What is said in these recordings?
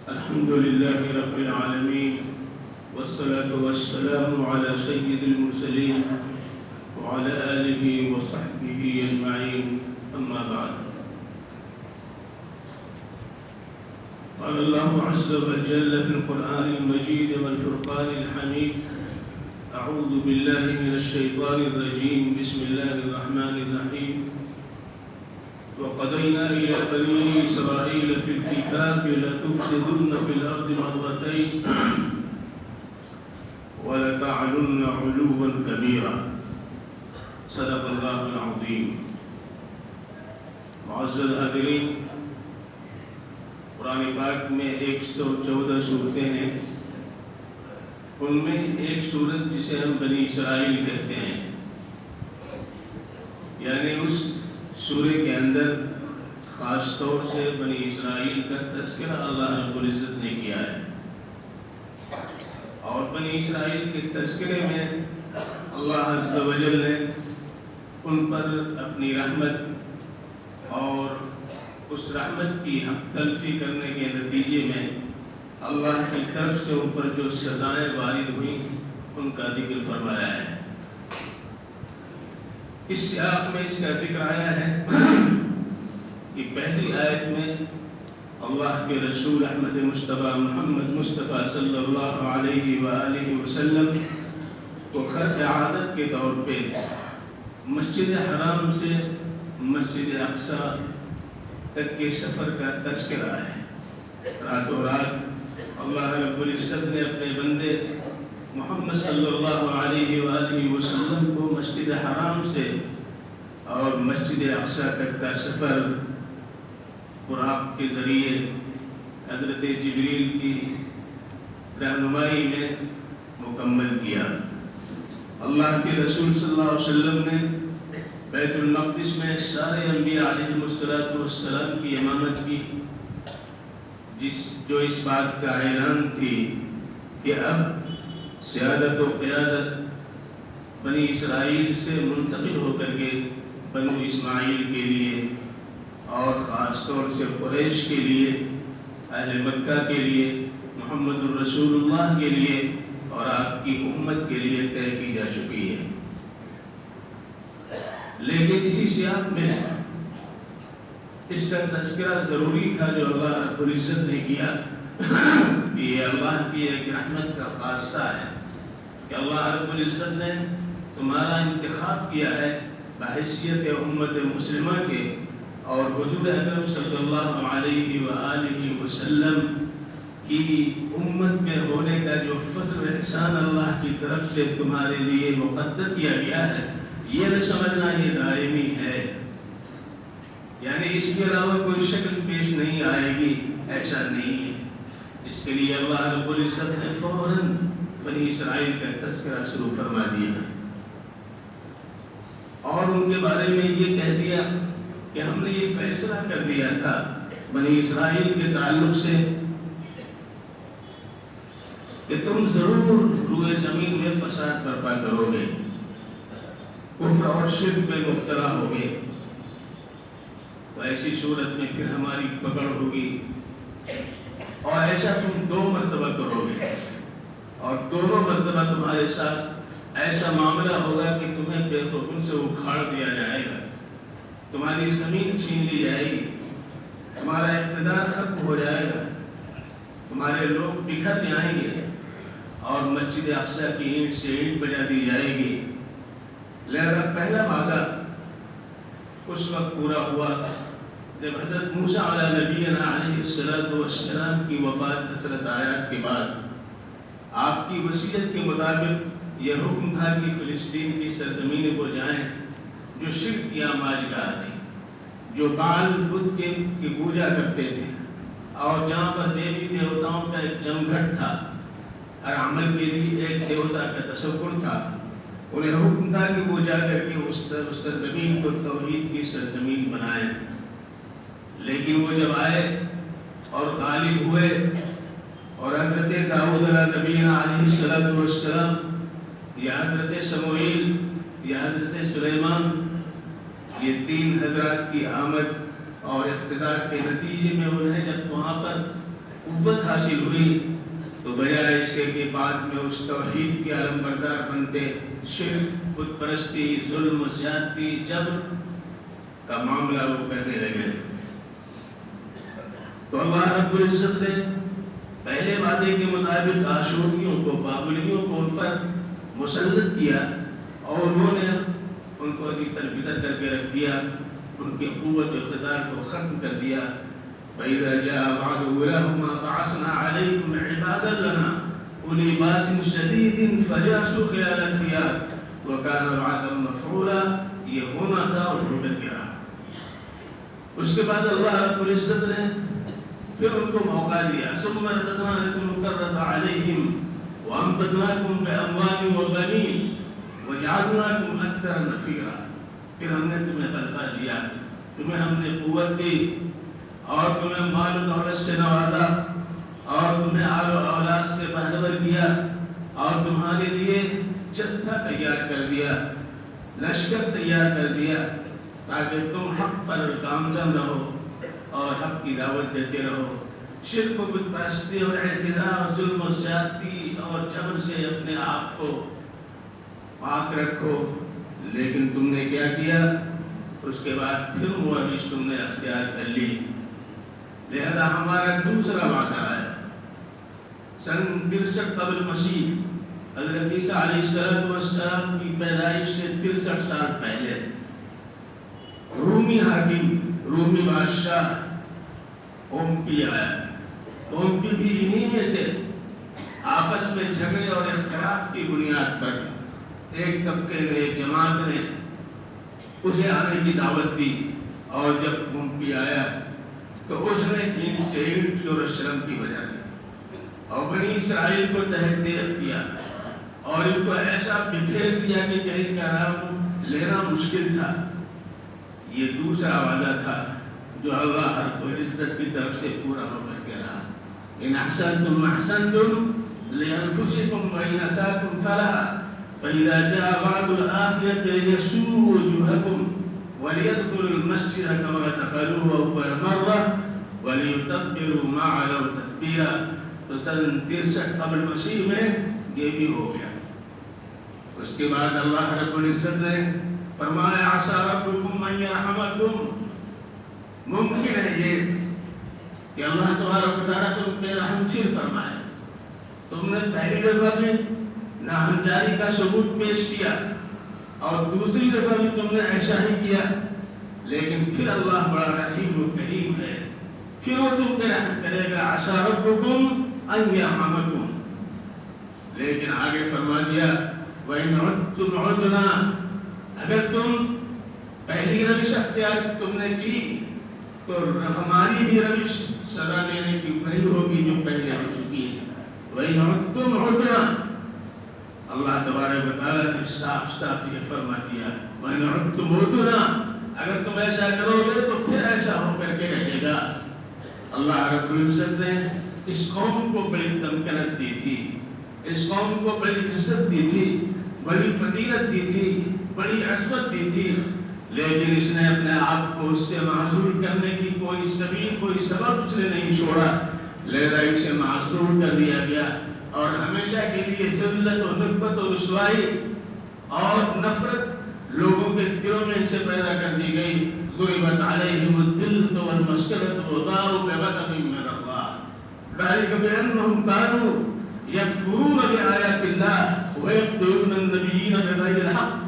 الحمد لله رب العالمين والصلاة والسلام على سيد المرسلين وعلى آله وصحبه أجمعين أما بعد. قال الله عز وجل في القرآن المجيد والفرقان الحميد: أعوذ بالله من الشيطان الرجيم. بسم الله الرحمن الرحيم. وقضينا إلى بني إسرائيل في الكتاب لتفسدن في الأرض مرتين ولتعلن علوا كبيرا. صدق الله العظيم. معزز حاضرین، قرآن پاک میں 114 صورتیں ہیں. ان میں ایک صورت جسے ہم بنی اسرائیل کہتے ہیں، یعنی اس سورہ کے اندر خاص طور سے بنی اسرائیل کا تذکرہ اللہ رب العزت نے کیا ہے. اور بنی اسرائیل کے تذکرے میں اللہ عز و جل نے ان پر اپنی رحمت اور اس رحمت کی حق تلفی کرنے کے نتیجے میں اللہ کی طرف سے ان پر جو سزائیں وارد ہوئیں ان کا ذکر فرمایا ہے. اس سیاق میں اس کا ذکر آیا ہے کہ پہلی آیت میں اللہ کے رسول احمد مصطفیٰ محمد مصطفیٰ صلی اللہ علیہ وآلہ وسلم کو خرچ عادت کے طور پہ مسجد حرام سے مسجد اقصیٰ تک کے سفر کا تذکرہ ہے. راتوں رات اللہ رب العزت نے اپنے بندے محمد صلی اللہ علیہ وآلہ وسلم کو مسجد حرام سے اور مسجد اقصیٰ تک کا سفر براق کے ذریعے حضرت جبریل کی رہنمائی میں مکمل کیا. اللہ کے رسول صلی اللہ علیہ وسلم نے بیت المقدس میں سارے انبیاء علیہ السلام کی امامت کی، جو اس بات کا اعلان تھی کہ اب سیادت و قیادت بنی اسرائیل سے منتقل ہو کر کے بنو اسماعیل کے لیے اور خاص طور سے قریش کے لیے، اہل مکہ کے لیے، محمد الرسول اللہ کے لیے اور آپ کی امت کے لیے طے کی جا چکی ہے. لیکن اسی سیاق میں اس کا تذکرہ ضروری تھا جو اللہ رب العزت نے کیا. یہ اللہ کی ایک رحمت کا خاصہ ہے کہ اللہ رب العزت نے تمہارا انتخاب کیا ہے بحیثیت امت مسلمہ کے، اور حضور اکرم صلی اللہ علیہ وآلہ وسلم کی امت میں ہونے کا جو فضل و احسان اللہ کی طرف سے تمہارے لیے مقدر کیا گیا ہے، یہ نہ سمجھنا یہ دائمی ہے، یعنی اس کے علاوہ کوئی شکل پیش نہیں آئے گی، ایسا نہیں ہے. اس کے لیے اللہ رب العزت نے فوراً بنی اسرائیل کا تذکرہ شروع فرما دیا اور ان کے بارے میں یہ کہہ دیا کہ ہم نے یہ فیصلہ کر دیا تھا بنی اسرائیل کے تعلق سے کہ تم ضرور روئے زمین میں فساد برپا کرو گے، کفر اور شرک میں مبتلا ہوگے، تو ایسی صورت میں پھر ہماری پکڑ ہوگی اور ایسا تم 2 مرتبہ کرو گے اور دونوں مرتبہ تمہارے ساتھ ایسا معاملہ ہوگا کہ تمہیں بے حکم سے اکھاڑ دیا جائے گا، تمہاری زمین چھین لی جائے گی، تمہارا اقتدار ختم ہو جائے گا، تمہارے لوگ بکھر جائیں گے اور مسجد اقصیٰ کی اینٹ سے اینٹ بجا دی جائے گی. لہذا پہلا وعدہ اس وقت پورا ہوا جب حضرت موسیٰ علیہ نبینا علیہ السلام کی وفات حضرت آیات کے بعد آپ کی وصیت کے مطابق یہ حکم تھا کہ فلسطین کی سرزمین کو جائیں جو شرک کی آماجگاہ تھی، جو بعل بت کی پوجا کرتے تھے اور جہاں پر دیوی دیوتاؤں کا ایک جمگھٹ تھا، ہر عمل کے لیے ایک دیوتا کا تصور تھا. انہیں حکم تھا کہ وہ جا کر کے اس سرزمین کو توحید کی سرزمین بنائیں. لیکن وہ جب آئے اور غالب ہوئے اور حضرت داؤد علیہ نبینا علیہ السلام یا حضرت سموئیل یا حضرت سلیمان، یہ 3 حضرات کی آمد اور اقتدار کے نتیجے میں انہیں جب وہاں پر قوت حاصل ہوئی تو بجائے اس کے بعد میں اس توحید کے علم بردار بنتے، شرک، بت پرستی، ظلم و زیادتی، جبر کا معاملہ وہ کرنے لگے۔ تو اللہ رب العزت نے پہلے وعدے کے مطابق عاشوریوں کو، بابلیوں کو ان پر مسلط کیا اور انہوں نے ان کو بدر کر کے رکھ دیا، ان کی قوت و اقتدار کو ختم کر دیا۔ فَإِذَا جَاءَ وَعْدُ أُولَاهُمَا بَعَثْنَا عَلَيْكُمْ عِبَادًا لَنَا أُولِي بَأْسٍ شَدِيدٍ فَجَاسُوا خِلَالَ الدِّيَارِ وَكَانَ وَعْدًا مَفْعُولًا۔ یہ ہونا تھا اور ہو کر گیا۔ اس کے بعد اللہ رب العزت نے پھر ان کو موقع دیا، ثُمَّ رَدَدْنَا لَكُمُ الْكَرَّةَ عَلَيْهِمْ وَأَمْدَدْنَاكُمْ بِأَمْوَالٍ وَبَنِينَ وَجَعَلْنَاكُمْ أَكْثَرَ نَفِيرًا۔ پھر ہم نے تمہیں غلبہ دیا، تمہیں ہم نے قوت دی اور تمہیں مال و دولت سے نوازا اور تمہیں آل و اولاد سے بہرور کیا اور تمہارے لیے جتھا تیار کر دیا، لشکر تیار کر دیا تاکہ تم حق پر گامزن رہو اور حق کی دعوت دیتے رہو، شرک و بت پرستی اور اعتراء، ظلم و زیادتی اور جبر سے اپنے آپ کو پاک رکھو۔ لیکن تم نے کیا کیا؟ اس کے بعد پھر وہ روش تم نے اختیار کر لی۔ لہذا ہمارا دوسرا وعدہ ہے سن 63 قبل مسیح، حضرت عیسیٰ علیہ السلام کی پیدائش سے 63 سال پہلے رومی حاکم، رومی بادشاہ اومپی آیا۔ اومپی بھی انہی میں سے آپس میں جھگڑے اور اختلاف کی بنیاد پر ایک طبقے نے، ایک جماعت نے اسے آنے کی دعوت دی، اور جب اومپی آیا تو اس نے یروشلم کی وجہ دی اور بنی اسرائیل کو تحت دیت کیا اور ان کو ایسا بکھیر دیا کہ کہیں کا نام لینا مشکل تھا۔ یہ دوسرا وعدہ تھا جو اللہ رب العزت کی طرف سے پورا ہو کر کے رہا۔ ان احسنتم احسنتم لانفسکم وان اسأتم فلها فاذا جاء وعد الآخرة ليسوءوا وجوهكم وليدخلوا المسجد كما دخلوه أول مرة وليتبروا ما علوا تتبيرا۔ تو سن 63 قبل مسیح میں یہ بھی ہو گیا۔ اس کے بعد اللہ رب العزت نے فرمایا عسى ربكم ان يرحمكم، ممکن ہے یہ کہ اللہ تبارک و تعالیٰ تم پہ رحم سیر فرمائے۔ تم نے پہلی دفعہ بھی ناہنجاری کا ثبوت پیش کیا اور دوسری دفعہ بھی تم نے ایسا ہی کیا، لیکن پھر اللہ بڑا رحیم و کریم ہے، پھر وہ تم پہ رحم کرے گا۔ عسى ربكم ان يرحمكم، لیکن آگے فرما دیا وَإِنْ عُدْتُمْ عُدْنَا، اگر تم پہلی روش اختیار تم نے کی تو ہماری بھی روش سزا دینے کی وہی ہوگی جو پہلے ہو چکی ہے۔ وَإِنْ عُدْتُمْ عُدْنَا، اللہ تبارک و تعالیٰ نے صاف صاف یہ فرما دیا وَإِنْ عُدْتُمْ عُدْنَا، اگر تم ایسا کرو گے تو پھر ایسا ہو کر کے رہے گا۔ اللہ رب العزت نے اس قوم کو بڑی تمکنت دی تھی، اس قوم کو بڑی عزت دی تھی، بڑی فضیلت دی تھی، بڑی عصمت دی تھی، لیکن اس نے اپنے آپ کو اس سے معذور کرنے کی کوئی سبیل، کوئی سبب اس نے نہیں چھوڑا، لہذا اسے معذور کر دیا گیا اور ہمیشہ کے لیے ذلت و نکبت و رسوائی اور نفرت لوگوں کے دلوں میں ان سے پیدا کر دی گئی۔ ضربت علیہم الذلۃ والمسکنۃ وباءوا بغضب من اللہ ذلک بأنہم کانوا یکفرون بآیات اللہ ویقتلون النبیین بغیر الحق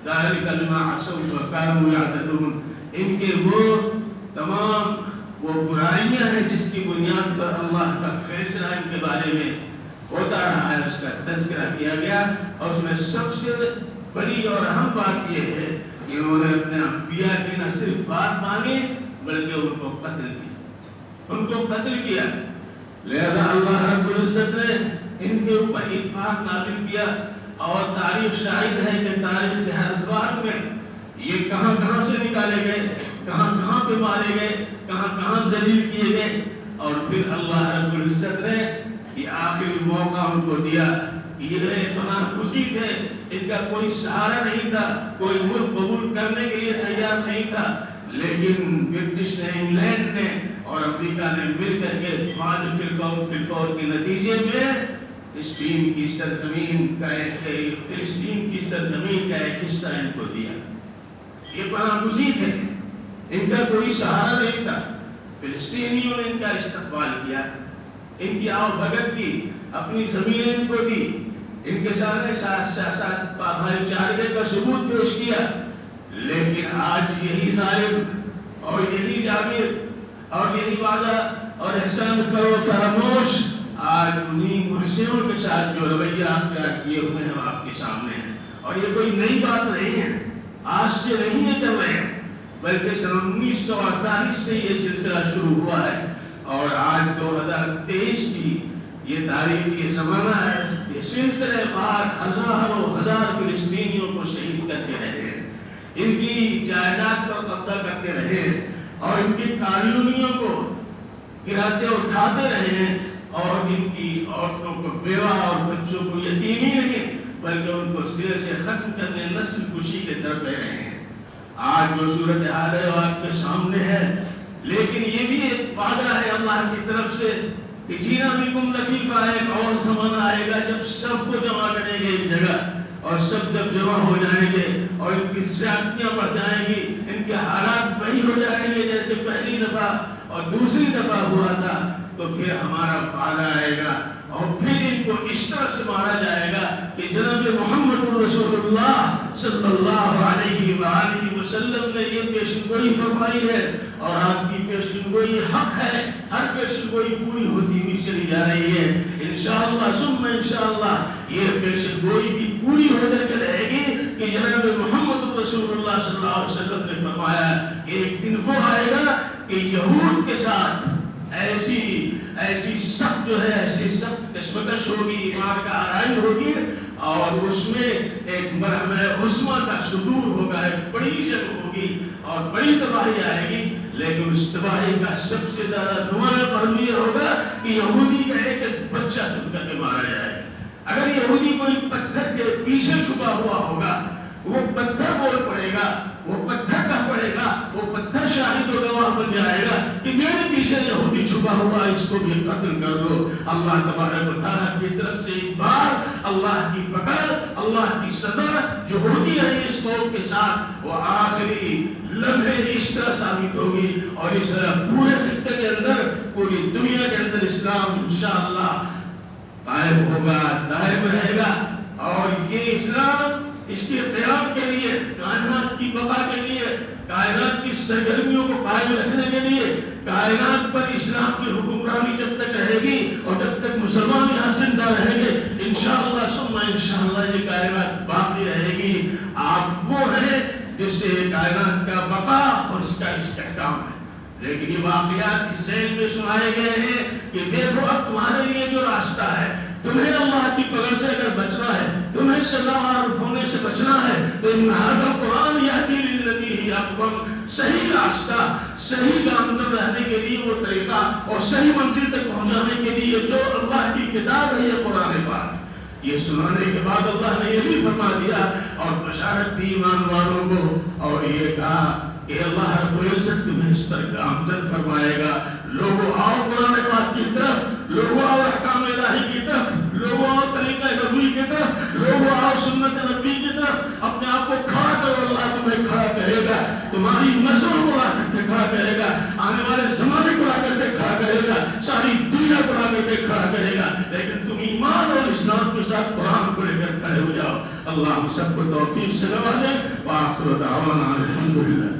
ذلك بما عصوا وكانوا يعتدون۔ ان کے وہ تمام وہ برائیاں ہیں جس کی بنیاد پر اللہ کا فیصلہ ان کے بارے میں ہوتا رہا ہے، اس کا تذکرہ کیا گیا، اور اس میں سب سے بڑی اور اہم بات یہ ہے کہ انہوں نے اپنے انبیاء کی نہ صرف بات مانی بلکہ ان کو قتل کیا۔ لہذا اللہ رب العزت نے ان کے اوپر اتفاق نازل کیا، اور تاریخ شاہد ہے کہ تاریخ کے ہر ادوار میں یہ کہاں کہاں سے نکالے گئے، کہاں کہاں پہ مارے گئے، کہاں کہاں ذلیل کیے گئے، اور پھر اللہ رب العزت نے یہ آخری موقع ان کو دیا۔ یہ پناہ خوشی تھے، ان کا کوئی سہارا نہیں تھا، کوئی ملک قبول کرنے کے لیے تیار نہیں تھا، لیکن برٹش نے، انگلینڈ نے اور امریکہ نے مل کر کے 5 فرقوں کے نتیجے میں فلسطین کی سرزمین کا ایک حصہ ان کو دیا. یہ بڑا مزید ہے. ان کا کوئی سہارا نہیں تھا. فلسطینیوں نے ان کا استقبال کیا, ان کی آؤ بھگت کی, اپنی زمینیں ان کو دی, ان کے ساتھ بھائی چارگی کا ثبوت پیش کیا. لیکن آج یہی ظالم اور یہی جابر اور یہی وعدہ اور احسان فراموش آج انہیں محسنوں کے ساتھ جو رویہ اختیار کیے ہوئے ہیں آپ کے سامنے ہیں. اور یہ کوئی نئی بات نہیں ہے, آج سے نہیں یہ کر رہے ہیں, بلکہ سن 1948 سے یہ سلسلہ شروع ہوا ہے. اور آج 2023 کی یہ تاریخ یہ زمانہ ہے. یہ سلسلے بار ہزاروں ہزار فلسطینیوں کو شہید کرتے رہے ہیں, ان کی جائیداد پر قبضہ کرتے رہے ہیں, اور ان کی کالونیوں کو گراتے اٹھاتے رہے ہیں, اور ان کی عورتوں کو بیوہ اور بچوں کو یتیم ہی نہیں بلکہ ان کو سرے سے ختم کرنے نسل کشی کے در لے رہے ہیں. آج جو صورتحال ہے وہ آپ کے سامنے ہے, لیکن یہ بھی ایک وعدہ ہے اللہ کی طرف سے کہ جینا بکم لطیفہ, ایک اور زمانہ آئے گا جب سب کو جمع کریں گے ایک جگہ, اور سب جب جمع ہو جائیں گے اور ان کی زیادتیاں بڑھ جائیں گی, ان کے حالات وہی ہو جائیں گے جیسے پہلی دفعہ اور دوسری دفعہ ہوا تھا, تو پھر ہمارا وعدہ آئے گا اور پھر ان کو اس طرح سے مارا جائے گا کہ جناب محمد رسول اللہ صلی اللہ علیہ وآلہ وسلم نے یہ پیشن گوئی فرمائی ہے, اور آپ کی پیشن گوئی حق ہے. ہر پیشن گوئی پوری ہوتی ہوئی چلی جا رہی ہے. انشاءاللہ ثم انشاءاللہ یہ پیشن گوئی بھی پوری ہو کر کے رہے گی کہ جناب محمد رسول اللہ صلی اللہ علیہ وسلم نے فرمایا کہ ایک دن وہ آئے گا کہ یہود کے ساتھ ایسی سخت جو ہے ایسی سخت کشمکش ہوگی, ایمان کا آرائی ہوگی, اور اس میں ایک مرحمہ عظمیٰ کا صدور ہوگا, ایک بڑی جنگ ہوگی اور بڑی تباہی آئے گی. لیکن اس تباہی کا سب سے زیادہ نمایاں پہلو یہ ہوگا کہ یہودی کا ایک بچہ چن کر کے مارا جائے. اگر یہودی کوئی پتھر کے پیچھے چھپا ہوا ہوگا, وہ پتھر بول پڑے گا, وہ پتھر کہہ پڑے گا, وہ پتھر شاہد و گواہ بن جائے گا کہ میرے پیچھے یہودی چھپا ہوا, اس کو بھی قتل کر دو. اللہ تبارک و تعالیٰ کی طرف سے ایک بار اللہ کی پکڑ, اللہ کی سزا جو ہوتی ہے اس قوم کے ساتھ, وہ آخری لمحے اس طرح ثابت ہوگی, اور اس پورے خطے کے اندر, پوری دنیا کے اندر اسلام انشاءاللہ قائم ہوگا, دائم رہے گا. اور یہ اسلام اس کے قیام کے لیے, کائنات کی بقا کے لیے, کائنات کی سرگرمیوں کو قائم رکھنے کے لیے, کائنات پر اسلام کی حکمرانی جب تک رہے گی اور جب تک مسلمان یہاں زندہ رہیں گے, انشاءاللہ ثم انشاءاللہ یہ کائنات باقی رہے گی. آپ وہ ہیں جس سے کائنات کا بقا اور اس کا استحکام ہے. لیکن یہ واقعات اس ذہن میں سنائے گئے ہیں کہ دیکھو اب تمہارے لیے جو راستہ ہے, تمہیں اللہ کی پکڑ سے اگر بچنا ہے, تمہیں سزا معروف ہونے سے بچنا ہے, تو ان ھذا قرآن یہدی للتی ہی اقوم, صحیح راستہ, صحیح گامزن رہنے کے لیے وہ طریقہ اور صحیح منزل تک پہنچانے کے لیے جو اللہ کی کتاب ہے یہ قرآن پاک. یہ سنانے کے بعد اللہ نے یہ بھی فرما دیا اور بشارت دی ایمان والوں کو, اور یہ کہا کہ اللہ رب العزت تمہیں اس پر گامزن فرمائے گا. لوگوں آؤ قرآن پاک کی طرف, لوگوں آؤ احکام الہی کی طرف, لوگوں آؤ طریقہ نبوی کی طرف, لوگوں آؤ سنت نبی کی طرف. اپنے آپ کو کھڑا کرو, اللہ تمہیں کھڑا کرے گا, تمہاری نسلوں کو لا کر کے کھڑا کرے گا, آنے والے زمانے کو لا کر کے کھڑا کرے گا, ساری دنیا کو لا کر کے کھڑا کرے گا. لیکن تم ایمان اور اسلام کے ساتھ قرآن کو لے کر کھڑے ہو جاؤ. اللہ ہم سب کو توفیق سے نوازے. وآخر دعوانا الحمدللہ.